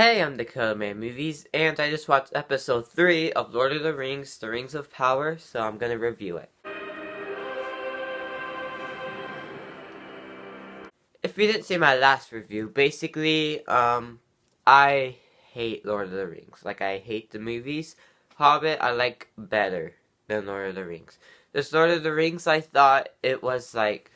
Hey, I'm Dakota Man Movies, and I just watched episode 3 of Lord of the Rings, The Rings of Power, so I'm gonna review it. If you didn't see my last review, basically, I hate Lord of the Rings. Like, I hate the movies. Hobbit, I like better than Lord of the Rings. This Lord of the Rings, I thought it was like,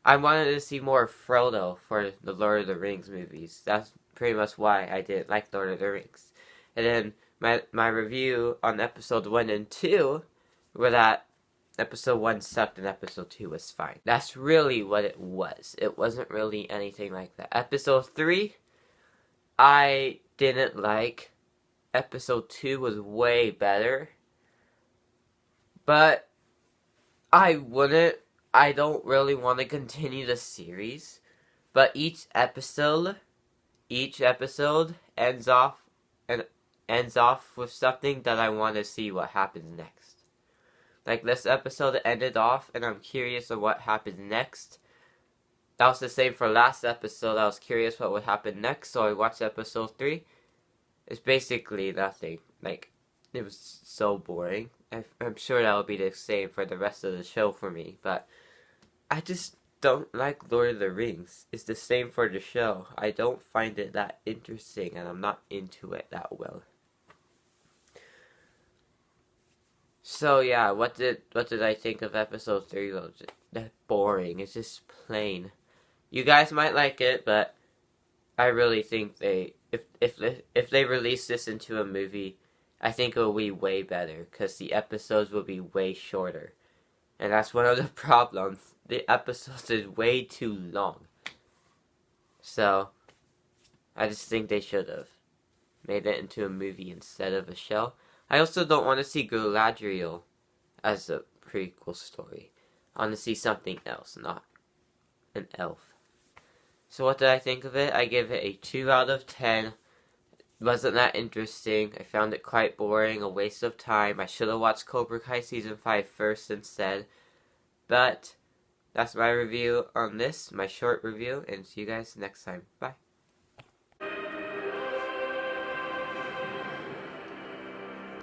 I wanted to see more Frodo for the Lord of the Rings movies. That's pretty much why I didn't like Lord of the Rings. And then my review on episode 1 and 2 were that episode 1 sucked and episode 2 was fine. That's really what it was. It wasn't really anything like that. Episode 3, I didn't like. Episode 2 was way better. But I don't really want to continue the series. But each episode ends off with something that I want to see what happens next. Like this episode ended off and I'm curious of what happens next. That was the same for last episode. I was curious what would happen next, so I watched episode 3. It's basically nothing. Like, it was so boring. I'm sure that will be the same for the rest of the show for me, but I just don't like Lord of the Rings. It's the same for the show. I don't find it that interesting, and I'm not into it that well. So yeah, what did I think of episode 3? Well, that's boring. It's just plain. You guys might like it, but I really think if they release this into a movie, I think it will be way better because the episodes will be way shorter. And that's one of the problems. The episodes is way too long. So, I just think they should have made it into a movie instead of a show. I also don't want to see Galadriel as a prequel story. I want to see something else, not an elf. So what did I think of it? I give it a 2 out of 10. It wasn't that interesting. I found it quite boring, a waste of time. I should have watched Cobra Kai Season 5 first instead. But that's my review on this, my short review, and see you guys next time. Bye.